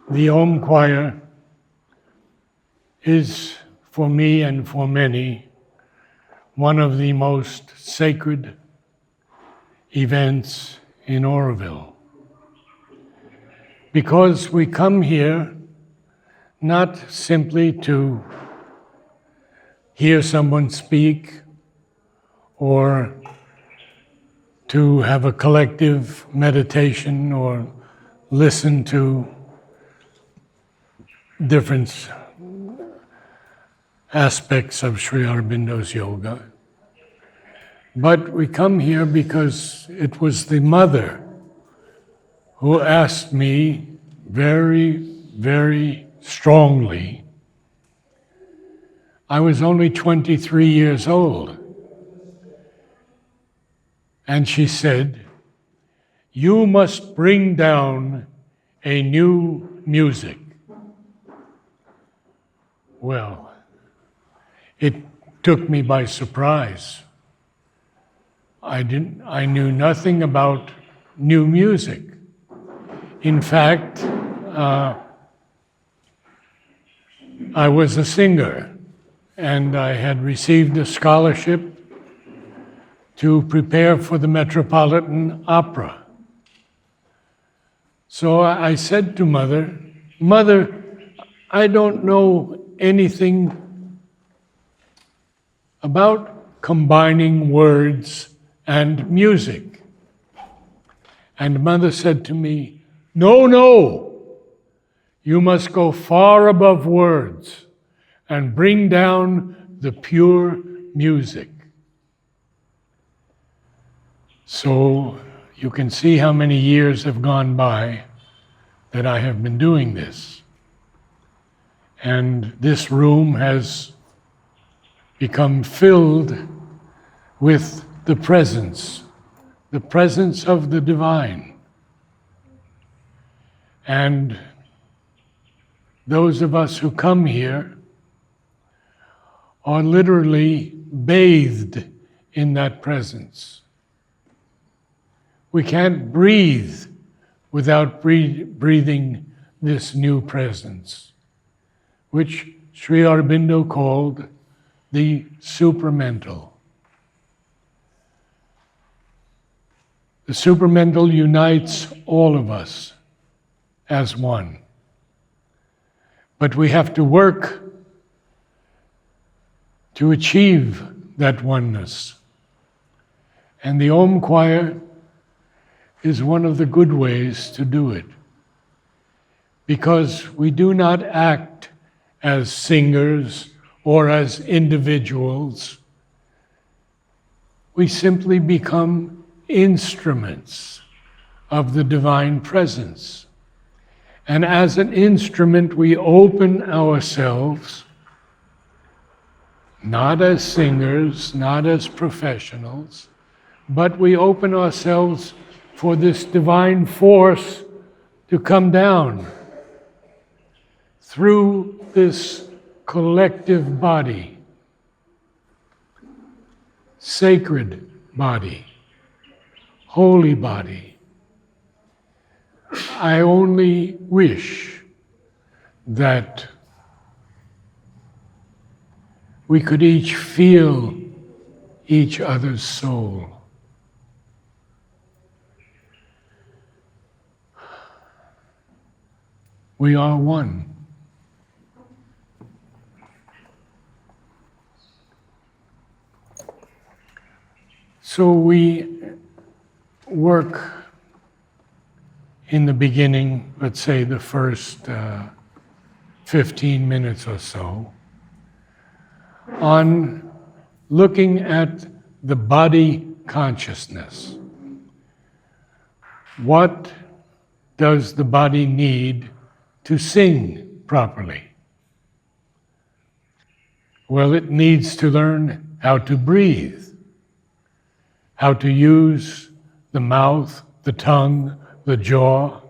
The Om Choir is, for me and for many, one of the most sacred events in Auroville. Because we come here not simply to hear someone speak or to have a collective meditation or listen to different aspects of Sri Aurobindo's yoga. But we come here because it was the mother who asked me very, very strongly. I was only 23 years old. And she said, "You must bring down a new music." Well, it took me by surprise. I knew nothing about new music. In fact, I was a singer, and I had received a scholarship to prepare for the Metropolitan Opera. So I said to Mother, "Mother, I don't know anything about combining words and music." And Mother said to me, No, you must go far above words and bring down the pure music." So you can see how many years have gone by that I have been doing this. And this room has become filled with the presence of the divine. And those of us who come here are literally bathed in that presence. We can't breathe without breathing this new presence, which Sri Aurobindo called the supramental. The supramental unites all of us as one. But we have to work to achieve that oneness. And the Om Choir is one of the good ways to do it. Because we do not act as singers or as individuals. We simply become instruments of the divine presence. And as an instrument, we open ourselves, not as singers, not as professionals, but we open ourselves for this divine force to come down through this collective body, sacred body, holy body. I only wish that we could each feel each other's soul. We are one. So we work in the beginning, let's say the first 15 minutes or so, on looking at the body consciousness. What does the body need to sing properly? Well, it needs to learn how to breathe, how to use the mouth, the tongue, the jaw,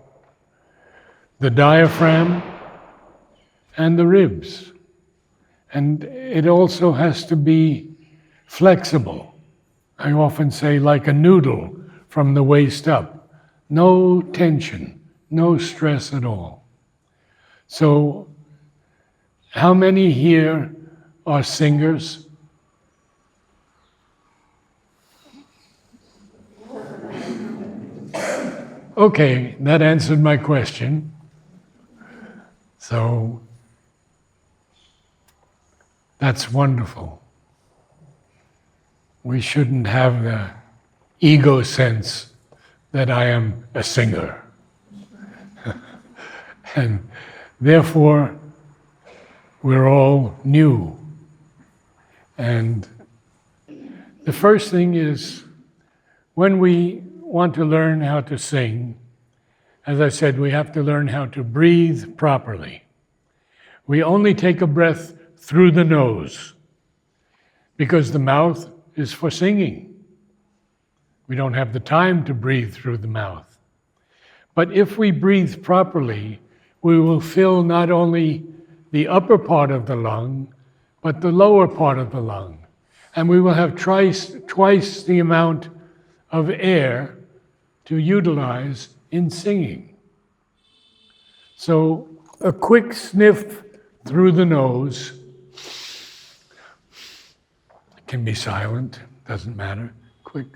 the diaphragm, and the ribs. And it also has to be flexible. I often say like a noodle from the waist up. No tension, no stress at all. So, how many here are singers? Okay, that answered my question. So, that's wonderful. We shouldn't have the ego sense that I am a singer. And therefore, we're all new. And the first thing is, when we want to learn how to sing, as I said, we have to learn how to breathe properly. We only take a breath through the nose, because the mouth is for singing. We don't have the time to breathe through the mouth. But if we breathe properly, we will fill not only the upper part of the lung, but the lower part of the lung. And we will have twice the amount of air to utilize in singing. So a quick sniff through the nose, it can be silent, doesn't matter, quick.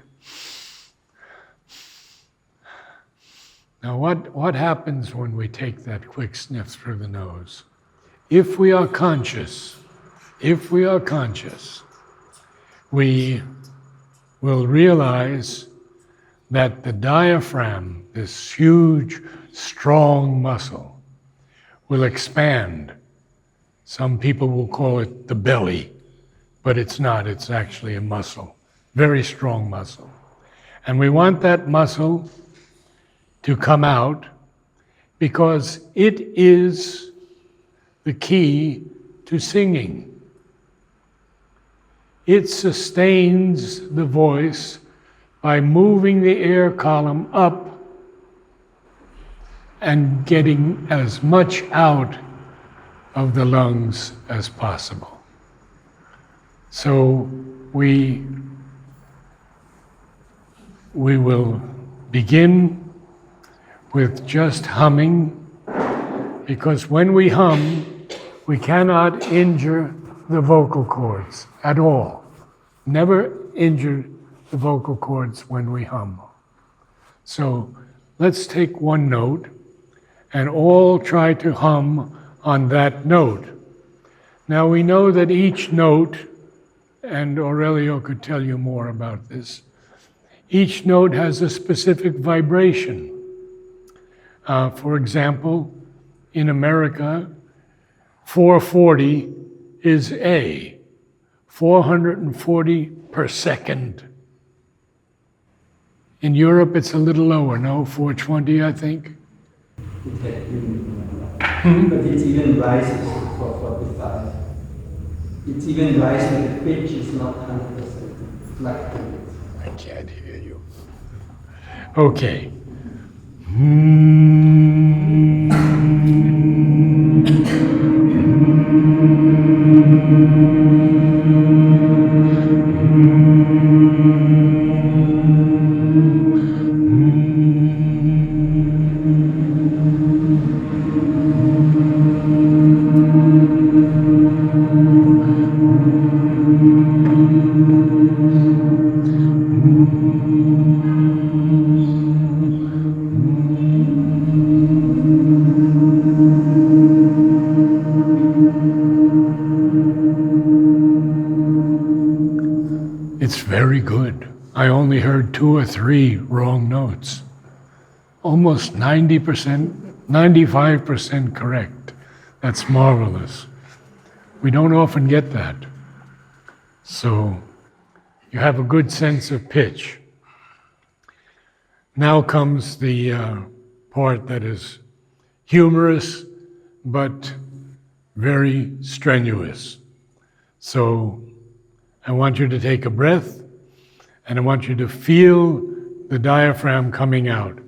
Now what happens when we take that quick sniff through the nose? If we are conscious, we will realize that the diaphragm, this huge, strong muscle, will expand. Some people will call it the belly, but it's not, it's actually a muscle, very strong muscle. And we want that muscle to come out because it is the key to singing. It sustains the voice by moving the air column up and getting as much out of the lungs as possible. So we will begin with just humming, because when we hum, we cannot injure the vocal cords at all. Never injure the vocal cords when we hum. So let's take one note and all try to hum on that note. Now we know that each note, and Aurelio could tell you more about this, each note has a specific vibration. For example, in America, 440 is A, 440 per second. In Europe, it's a little lower, no? 420, I think? But it even rises for 45. It even rises, the pitch is not 100% fluctuates. I can't hear you. Okay. It's very good. I only heard 2 or 3 wrong notes. Almost 90%, 95% correct. That's marvelous. We don't often get that. So you have a good sense of pitch. Now comes the part that is humorous, but very strenuous. So I want you to take a breath, and I want you to feel the diaphragm coming out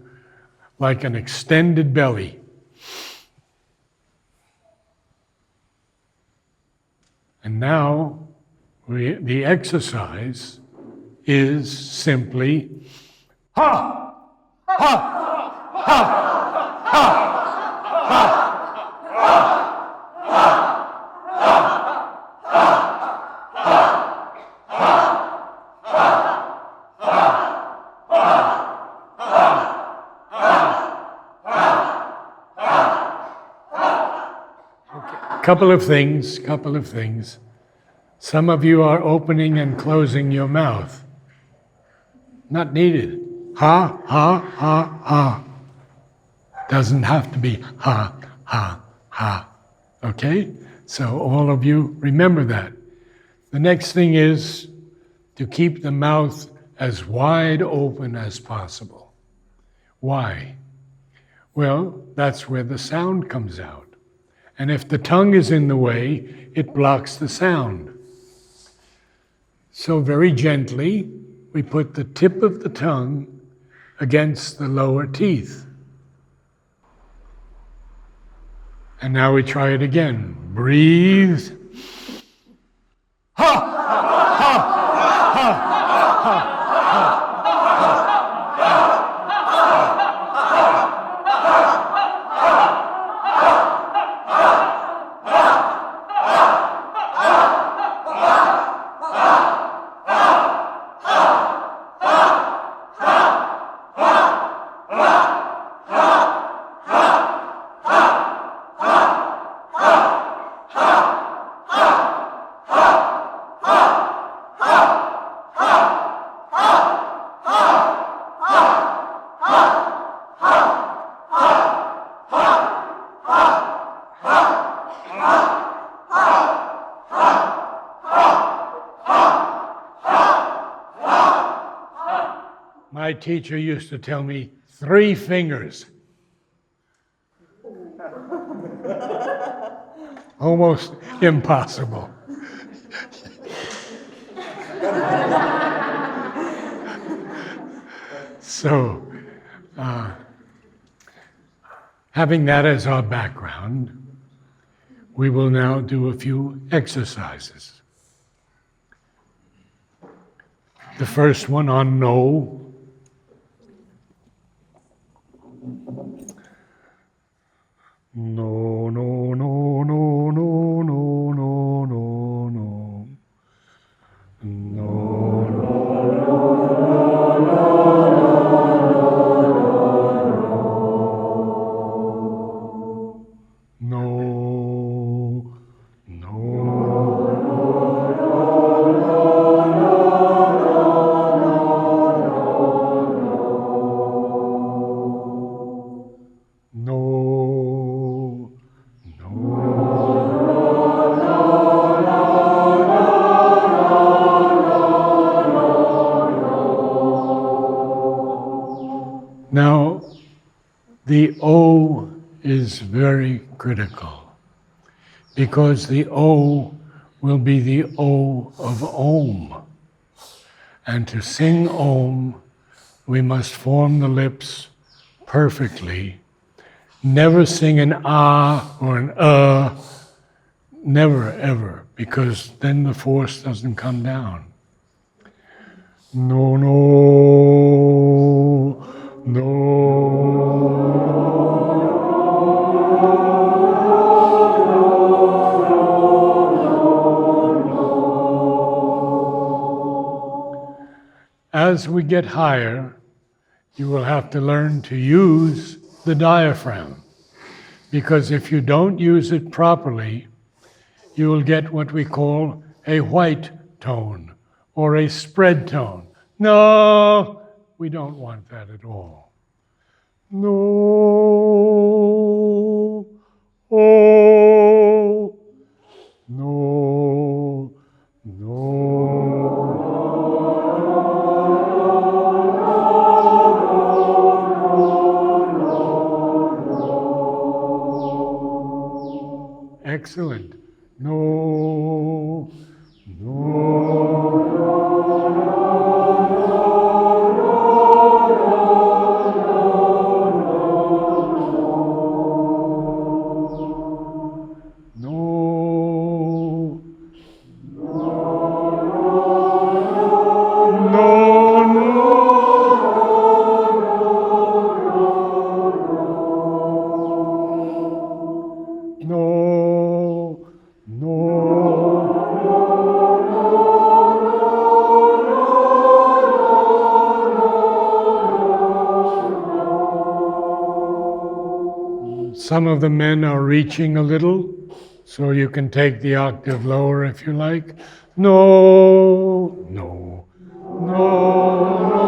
like an extended belly. And now the exercise is simply ha, ha, ha, ha, ha, ha. Couple of things. Some of you are opening and closing your mouth. Not needed. Ha, ha, ha, ha. Doesn't have to be ha, ha, ha. Okay? So all of you remember that. The next thing is to keep the mouth as wide open as possible. Why? Well, that's where the sound comes out. And if the tongue is in the way, it blocks the sound. So very gently, we put the tip of the tongue against the lower teeth. And now we try it again. Breathe. Ha! Ha! Ha! My teacher used to tell me 3 fingers. Almost impossible. So, having that as our background, we will now do a few exercises. The first one on no. No, no, no, no, no, no, no, no, no. No, no, Now, the O is very critical because the O will be the O of Om. And to sing Om, we must form the lips perfectly. Never sing an ah or an never ever, because then the force doesn't come down. No, no, no. As we get higher, you will have to learn to use the diaphragm, because if you don't use it properly, you will get what we call a white tone or a spread tone. No, we don't want that at all. No, oh, no, no. Excellent. No, no, some of the men are reaching a little, so you can take the octave lower if you like. No, no, no, no.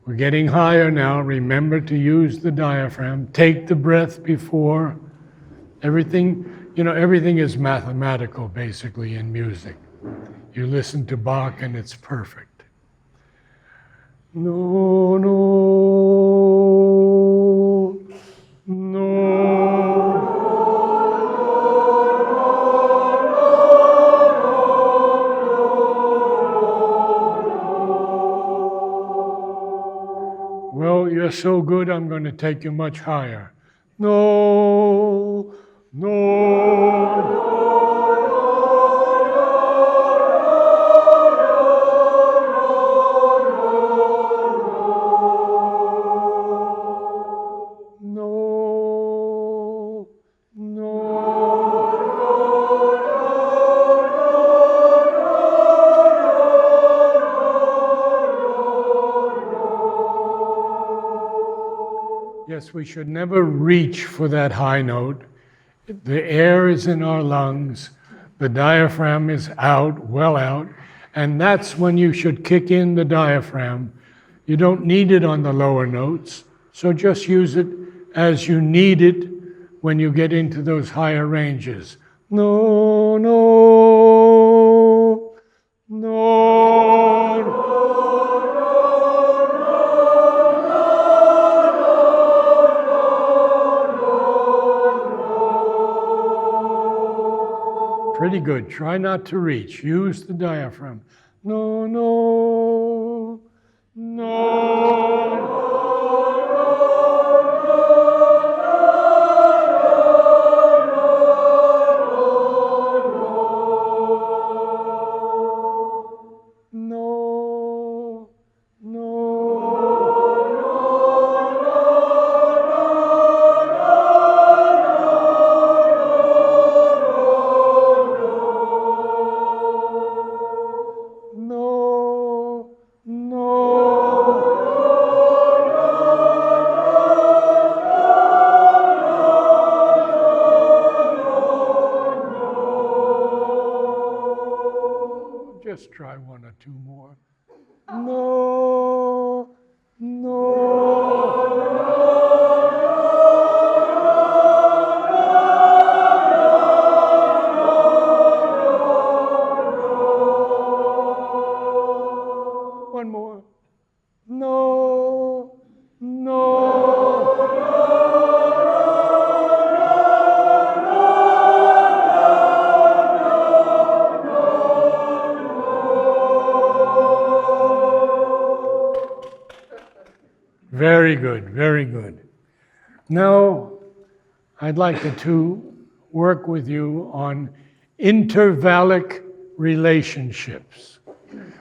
We're getting higher now. Remember to use the diaphragm. Take the breath before. Everything is mathematical basically in music. You listen to Bach and it's perfect. No, no, no. Well, you're so good, I'm going to take you much higher. No, no. No, no. Yes, we should never reach for that high note. The air is in our lungs, the diaphragm is out, well out, and that's when you should kick in the diaphragm. You don't need it on the lower notes, so just use it as you need it when you get into those higher ranges. No, no, no. Pretty good. Try not to reach. Use the diaphragm. No, no, no. No, just try one or two more. No, no. One more. No, no. Very good, very good. Now, I'd like to work with you on intervallic relationships.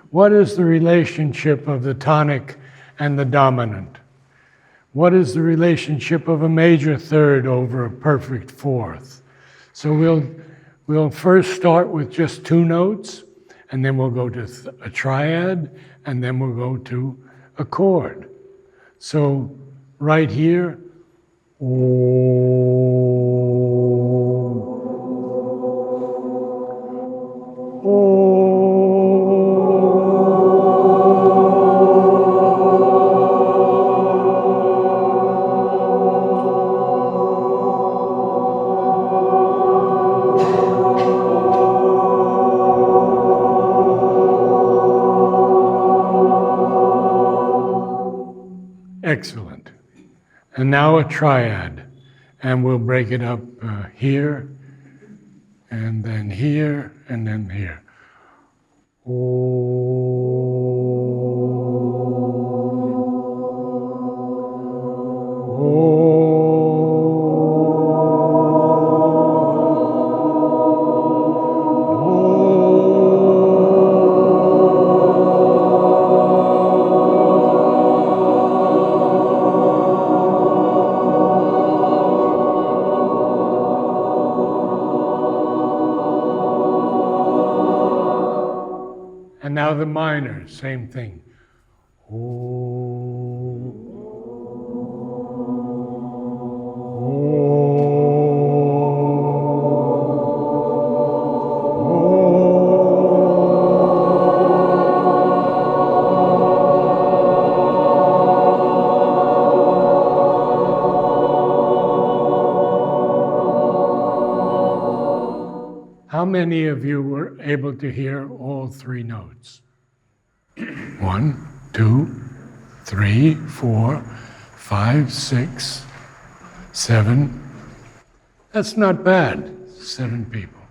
What is the relationship of the tonic and the dominant? What is the relationship of a major third over a perfect fourth? So we'll first start with just two notes, and then we'll go to a triad, and then we'll go to a chord. So right here, excellent. And now a triad, and we'll break it up here, and then here, and then here. Now the minor, same thing. How many of you were able to hear all three notes? 1, 2, 3, 4, 5, 6, 7. That's not bad, 7 people.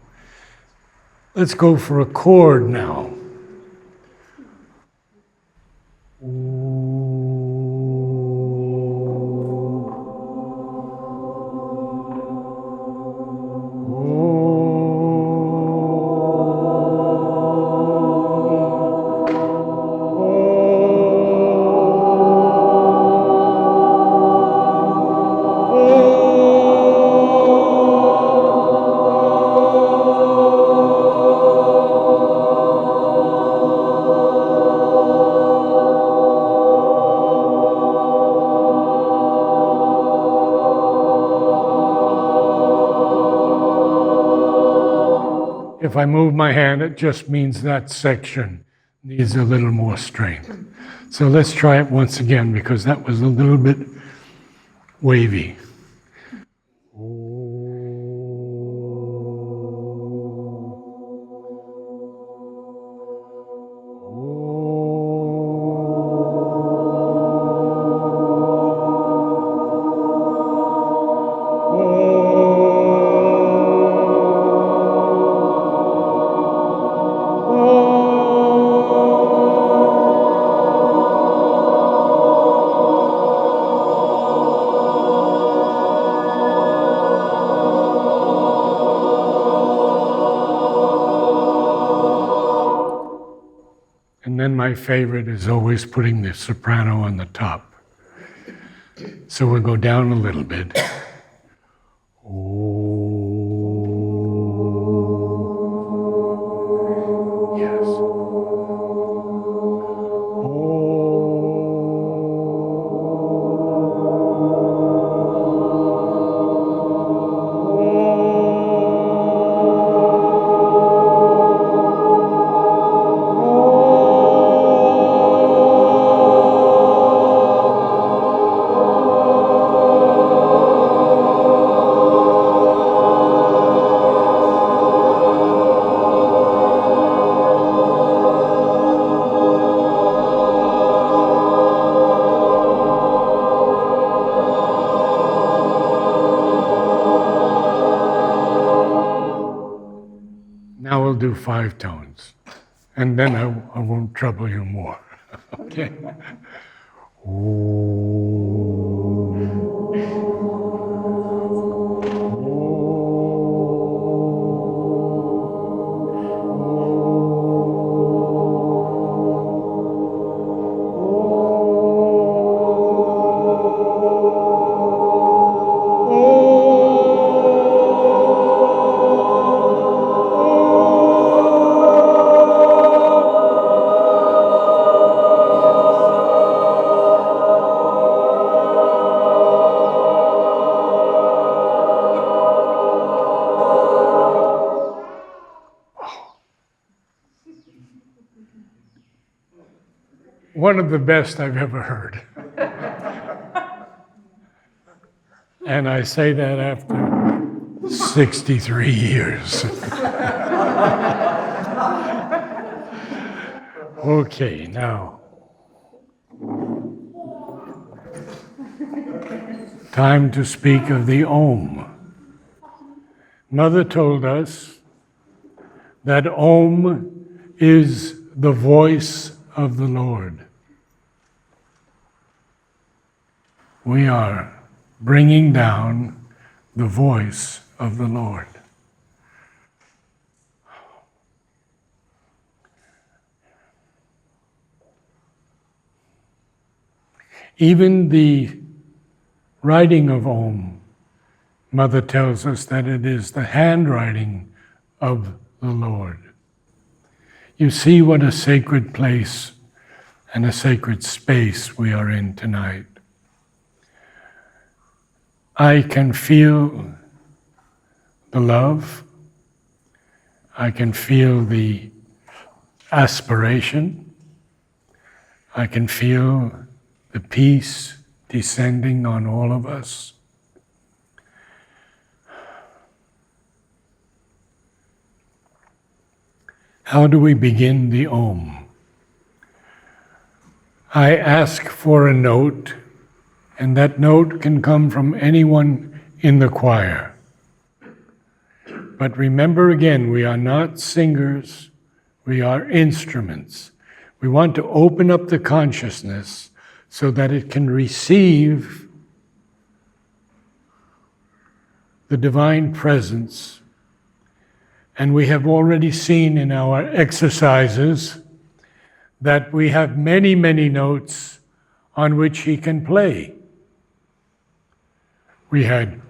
Let's go for a chord now. If I move my hand, it just means that section needs a little more strength. So let's try it once again, because that was a little bit wavy. And then my favorite is always putting the soprano on the top. So we'll go down a little bit. Yes. Now we'll do 5 tones, and then I won't trouble you more. Okay? One of the best I've ever heard. And I say that after 63 years. Okay, now. Time to speak of the Om. Mother told us that Om is the voice of the Lord. We are bringing down the voice of the Lord. Even the writing of Om, Mother tells us that it is the handwriting of the Lord. you see what a sacred place and a sacred space we are in tonight. I can feel the love. I can feel the aspiration. I can feel the peace descending on all of us. How do we begin the Om? I ask for a note, and that note can come from anyone in the choir. But remember again, we are not singers, we are instruments. We want to open up the consciousness so that it can receive the divine presence. And we have already seen in our exercises that we have many, many notes on which he can play. We had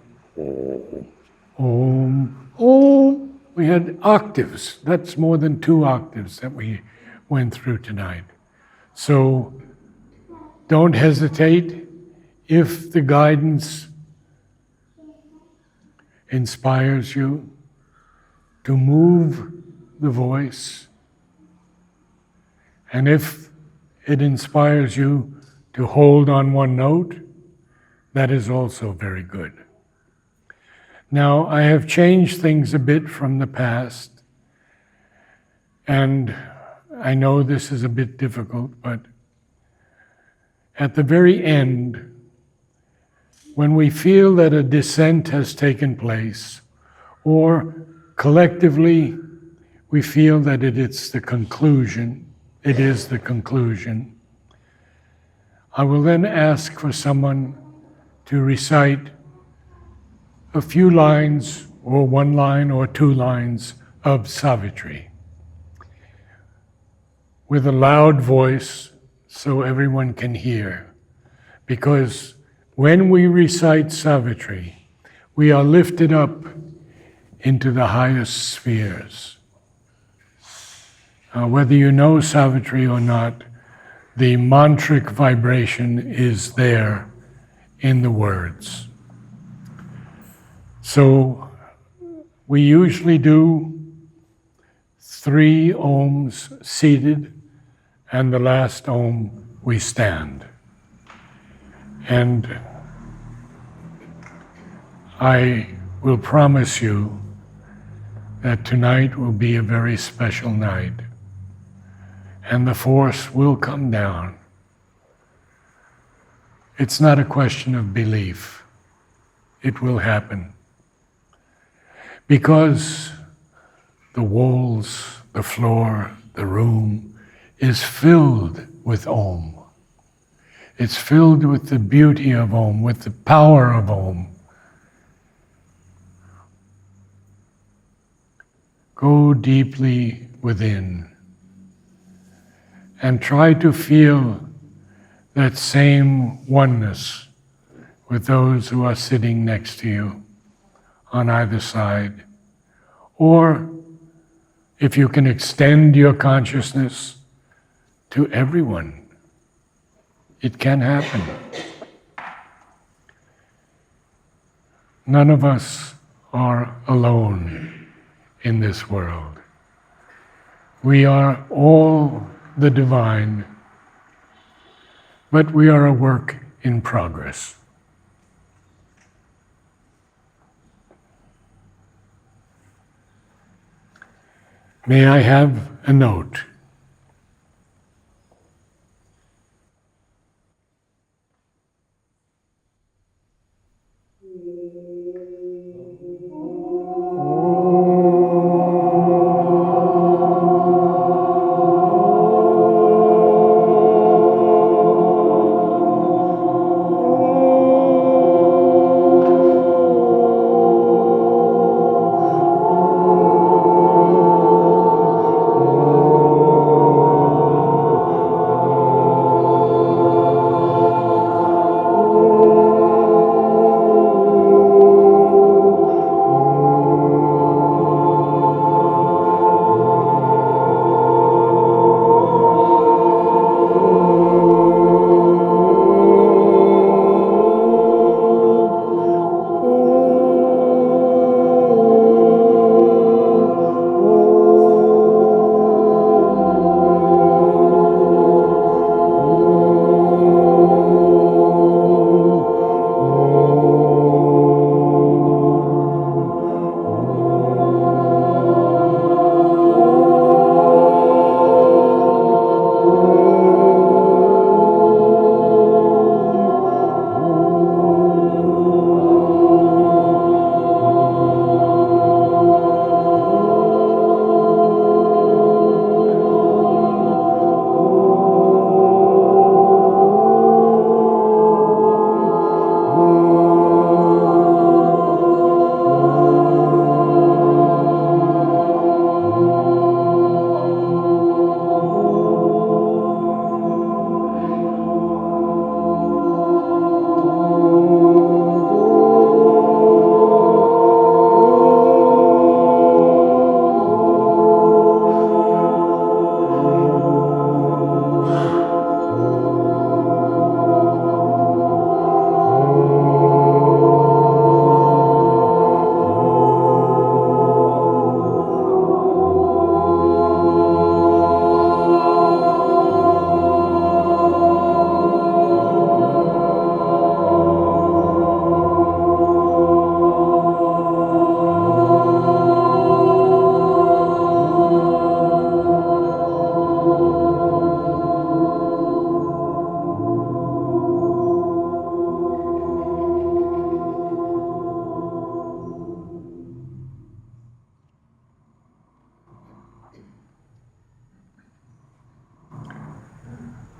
Om, Om. We had octaves. That's more than 2 octaves that we went through tonight. So don't hesitate. If the guidance inspires you to move the voice, and if it inspires you to hold on one note, that is also very good. Now, I have changed things a bit from the past, and I know this is a bit difficult, but at the very end, when we feel that a descent has taken place, or collectively we feel that it is the conclusion, I will then ask for someone to recite a few lines, or 1 line or 2 lines of Savitri with a loud voice so everyone can hear. Because when we recite Savitri, we are lifted up into the highest spheres. Whether you know Savitri or not, the mantric vibration is there in the words. So we usually do 3 Oms seated, and the last Om we stand. And I will promise you that tonight will be a very special night, and the force will come down. It's not a question of belief. It will happen. Because the walls, the floor, the room is filled with Om. It's filled with the beauty of Om, with the power of Om. Go deeply within and try to feel that same oneness with those who are sitting next to you on either side. Or if you can extend your consciousness to everyone, it can happen. None of us are alone in this world. We are all the divine, but we are a work in progress. May I have a note?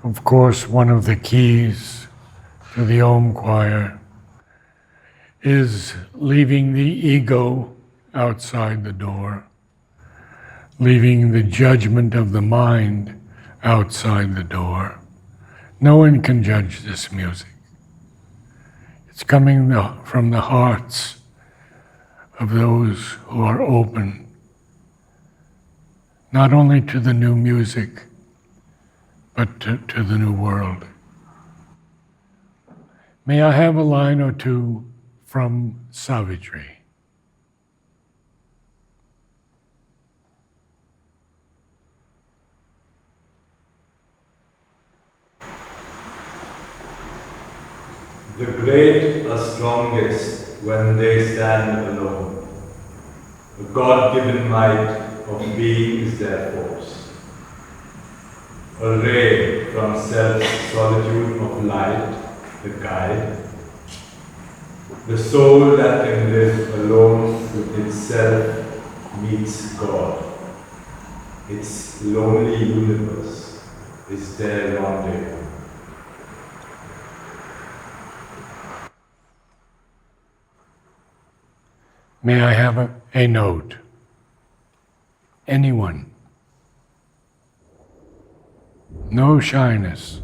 Of course, one of the keys to the Om choir is leaving the ego outside the door, leaving the judgment of the mind outside the door. No one can judge this music. It's coming from the hearts of those who are open, not only to the new music, but to the new world. May I have a line or two from Savitri? The great are strongest when they stand alone. The God-given might of being is their force. A ray from self-solitude of light, the guide. The soul that can live alone with itself meets God. Its lonely universe is their rendezvous. May I have a note? Anyone? No shyness.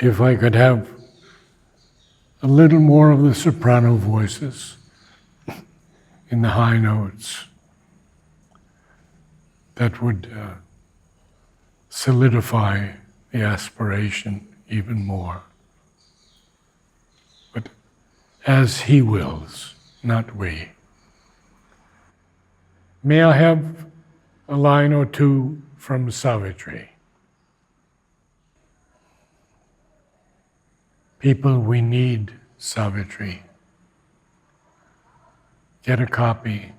If I could have a little more of the soprano voices in the high notes, that would solidify the aspiration even more. But as He wills, not we. May I have a line or two from Savitri? People, we need Savitri. Get a copy,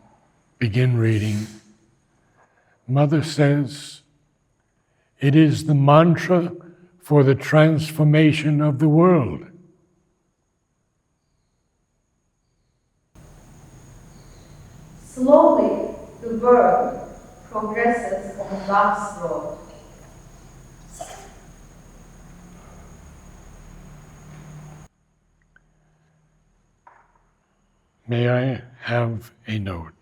begin reading. Mother says, it is the mantra for the transformation of the world. Slowly, the world progresses on love's road. May I have a note?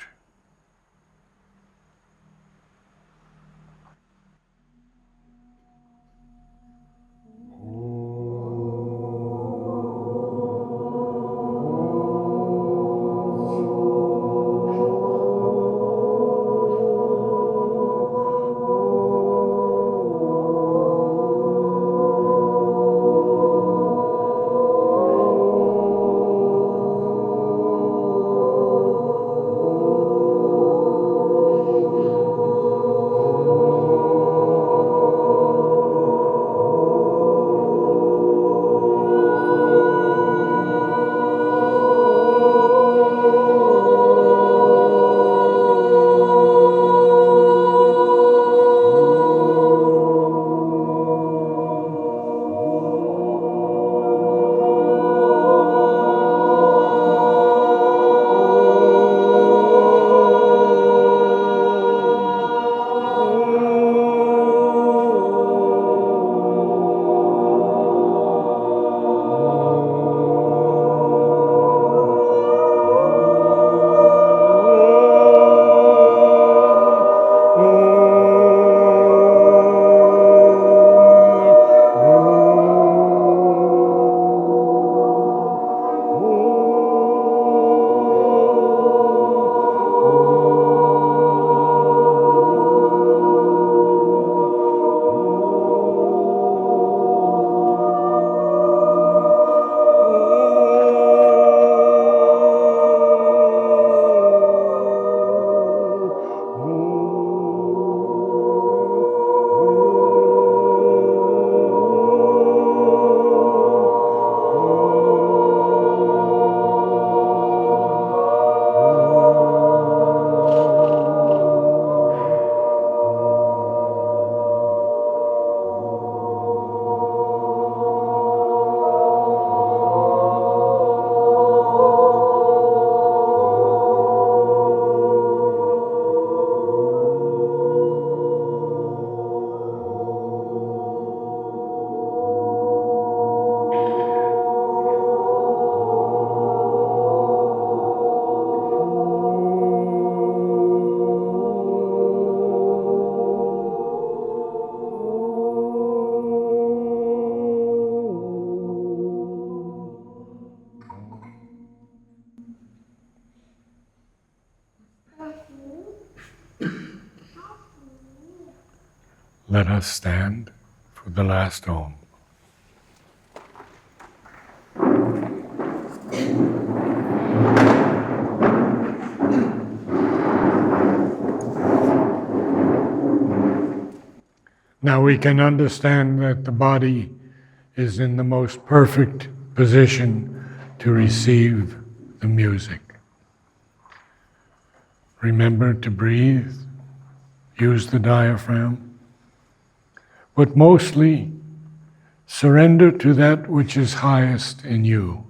Let us stand for the last Om. Now we can understand that the body is in the most perfect position to receive the music. Remember to breathe, use the diaphragm, but mostly surrender to that which is highest in you.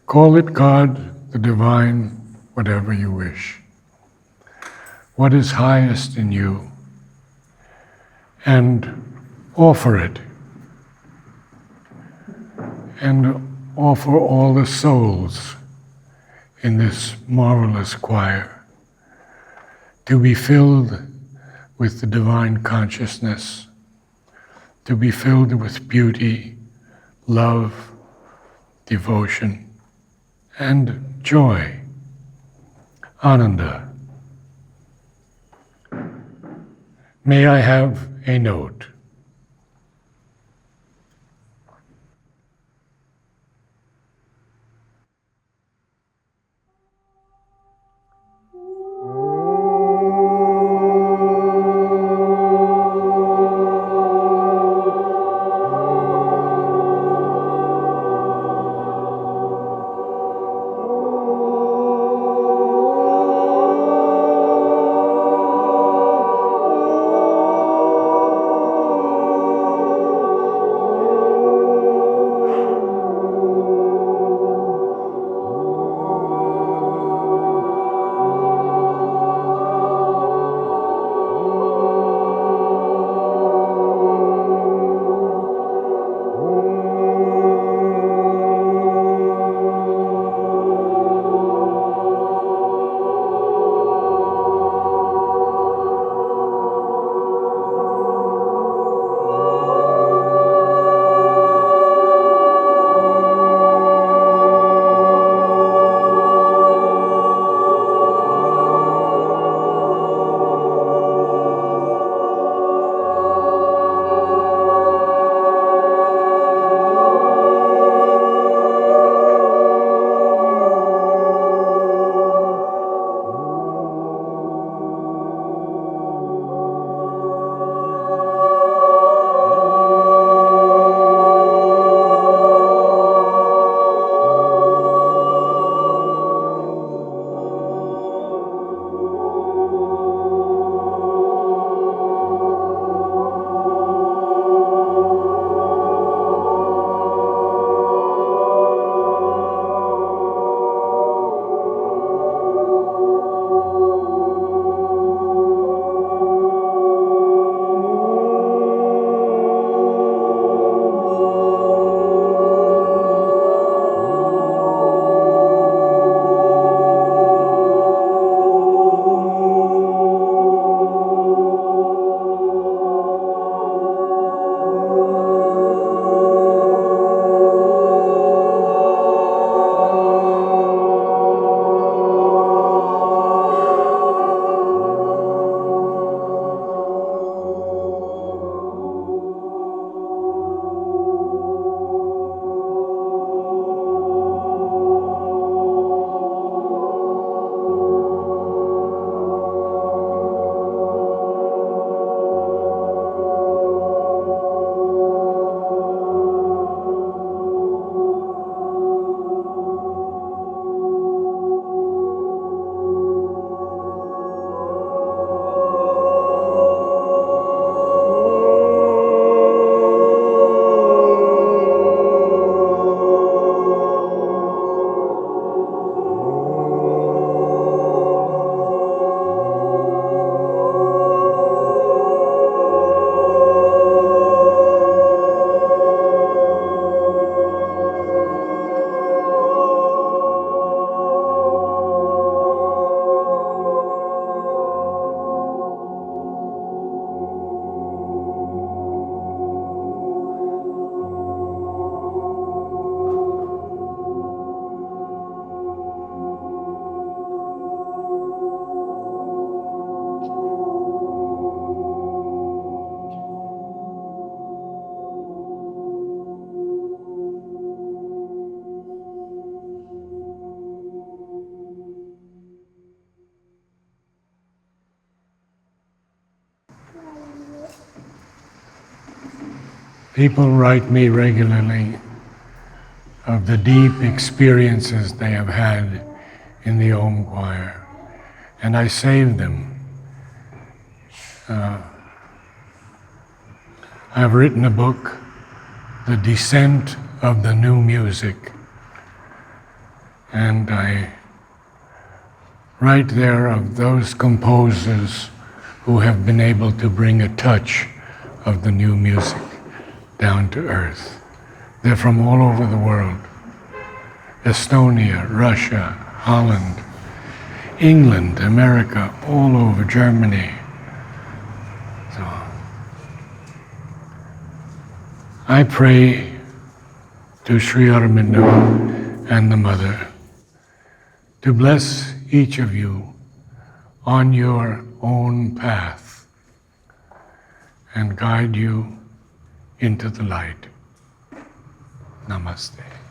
Call it God, the divine, whatever you wish. What is highest in you? And offer it. And offer all the souls in this marvelous choir to be filled with the divine consciousness, to be filled with beauty, love, devotion, and joy. Ananda. May I have a note? People write me regularly of the deep experiences they have had in the Om Choir, and I save them. I've written a book, The Descent of the New Music, and I write there of those composers who have been able to bring a touch of the new music down to earth. They're from all over the world. Estonia, Russia, Holland, England, America, all over, Germany. So I pray to Sri Aurobindo and the Mother to bless each of you on your own path and guide you into the light. Namaste.